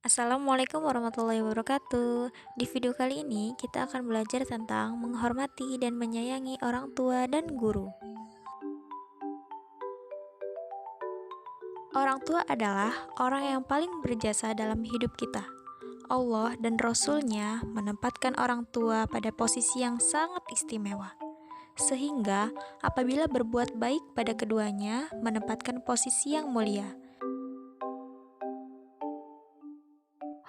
Assalamualaikum warahmatullahi wabarakatuh. Di video kali ini kita akan belajar tentang menghormati dan menyayangi orang tua dan guru. Orang tua adalah orang yang paling berjasa dalam hidup kita. Allah dan Rasul-Nya menempatkan orang tua pada posisi yang sangat istimewa. Sehingga apabila berbuat baik pada keduanya menempatkan posisi yang mulia.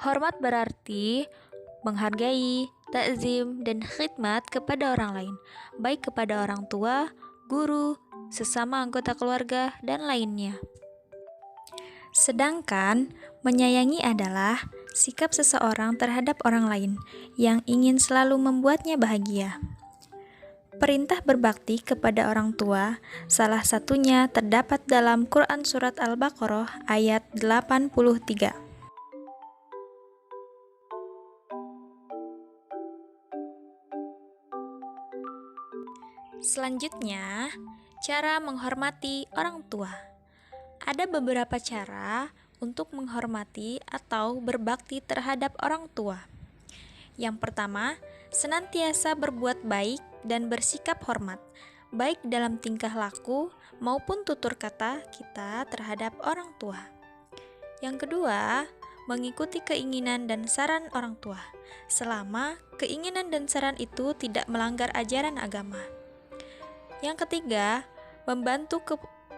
Hormat berarti menghargai, takzim, dan khidmat kepada orang lain, baik kepada orang tua, guru, sesama anggota keluarga, dan lainnya. Sedangkan menyayangi adalah sikap seseorang terhadap orang lain yang ingin selalu membuatnya bahagia. Perintah berbakti kepada orang tua, salah satunya terdapat dalam Quran Surat Al-Baqarah ayat 83. Selanjutnya, cara menghormati orang tua. Ada beberapa cara untuk menghormati atau berbakti terhadap orang tua. Yang pertama, senantiasa berbuat baik dan bersikap hormat, baik dalam tingkah laku maupun tutur kata kita terhadap orang tua. Yang kedua, mengikuti keinginan dan saran orang tua, selama keinginan dan saran itu tidak melanggar ajaran agama. Yang ketiga, membantu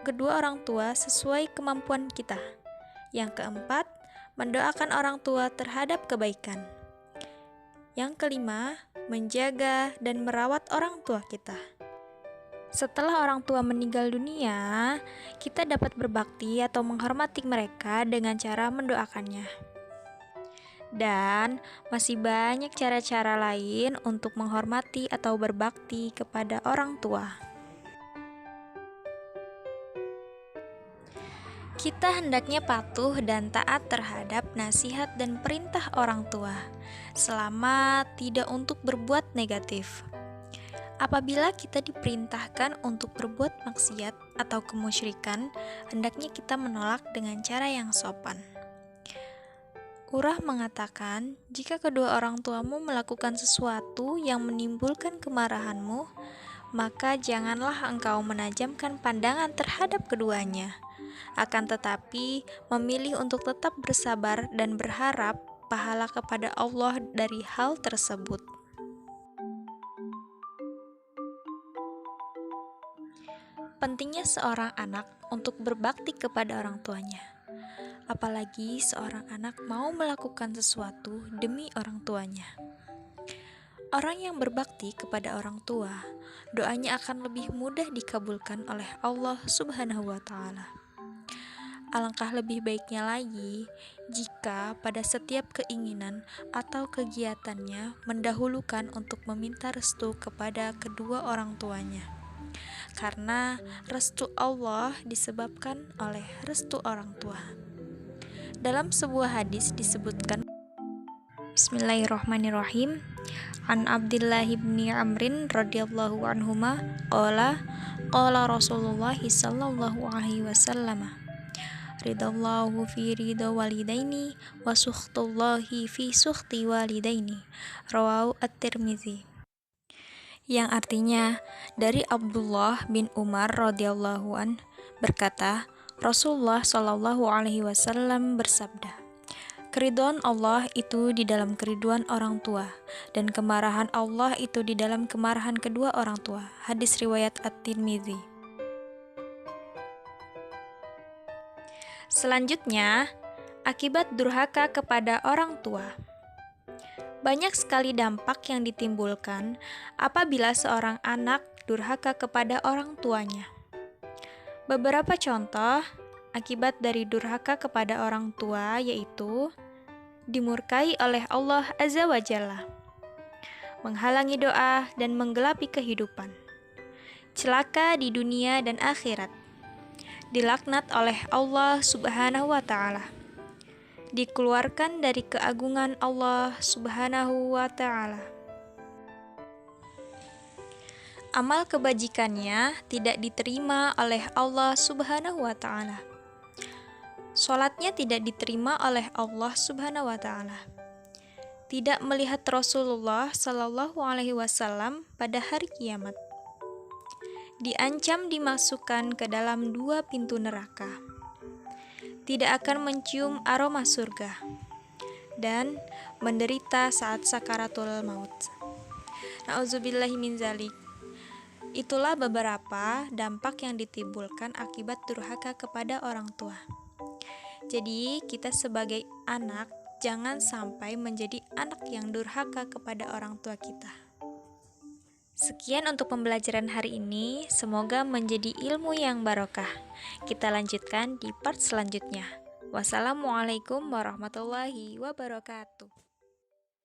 kedua orang tua sesuai kemampuan kita. Yang keempat, mendoakan orang tua terhadap kebaikan. Yang kelima, menjaga dan merawat orang tua kita. Setelah orang tua meninggal dunia, kita dapat berbakti atau menghormati mereka dengan cara mendoakannya. Dan masih banyak cara-cara lain untuk menghormati atau berbakti kepada orang tua. Kita hendaknya patuh dan taat terhadap nasihat dan perintah orang tua, selama tidak untuk berbuat negatif. Apabila kita diperintahkan untuk berbuat maksiat atau kemusyrikan, hendaknya kita menolak dengan cara yang sopan. Urah mengatakan, jika kedua orang tuamu melakukan sesuatu yang menimbulkan kemarahanmu, maka janganlah engkau menajamkan pandangan terhadap keduanya. Akan tetapi, memilih untuk tetap bersabar dan berharap pahala kepada Allah dari hal tersebut. Pentingnya seorang anak untuk berbakti kepada orang tuanya. Apalagi seorang anak mau melakukan sesuatu demi orang tuanya. Orang yang berbakti kepada orang tua, doanya akan lebih mudah dikabulkan oleh Allah Subhanahu wa Ta'ala. Alangkah lebih baiknya lagi jika pada setiap keinginan atau kegiatannya mendahulukan untuk meminta restu kepada kedua orang tuanya. Karena restu Allah disebabkan oleh restu orang tua. Dalam sebuah hadis disebutkan, Bismillahirrahmanirrahim. An Abdillah bin Amrin radhiyallahu anhuma qala Rasulullah sallallahu alaihi wasallam ridallahu fi ridha walidaini wa sukhtullahi fi sukhti walidaini, rawahu at-Tirmizi. Yang artinya, dari Abdullah bin Umar radhiyallahu an berkata, Rasulullah sallallahu alaihi wasallam bersabda, keridhaan Allah itu di dalam keridhaan orang tua, dan kemarahan Allah itu di dalam kemarahan kedua orang tua. Hadis riwayat At-Tirmizi. Selanjutnya, akibat durhaka kepada orang tua. Banyak sekali dampak yang ditimbulkan apabila seorang anak durhaka kepada orang tuanya. Beberapa contoh akibat dari durhaka kepada orang tua yaitu dimurkai oleh Allah Azza wa Jalla, menghalangi doa dan menggelapi kehidupan, celaka di dunia dan akhirat, dilaknat oleh Allah Subhanahu wa Ta'ala, dikeluarkan dari keagungan Allah Subhanahu wa Ta'ala. Amal kebajikannya tidak diterima oleh Allah Subhanahu wa Ta'ala. Sholatnya tidak diterima oleh Allah Subhanahu wa Ta'ala. Tidak melihat Rasulullah Shallallahu Alaihi Wasallam pada hari kiamat. Diancam dimasukkan ke dalam 2 pintu neraka. Tidak akan mencium aroma surga dan menderita saat sakaratul maut. Nauzubillahi min zalik. Itulah beberapa dampak yang ditimbulkan akibat durhaka kepada orang tua. Jadi, kita sebagai anak jangan sampai menjadi anak yang durhaka kepada orang tua kita. Sekian untuk pembelajaran hari ini, semoga menjadi ilmu yang barokah. Kita lanjutkan di part selanjutnya. Wassalamualaikum warahmatullahi wabarakatuh.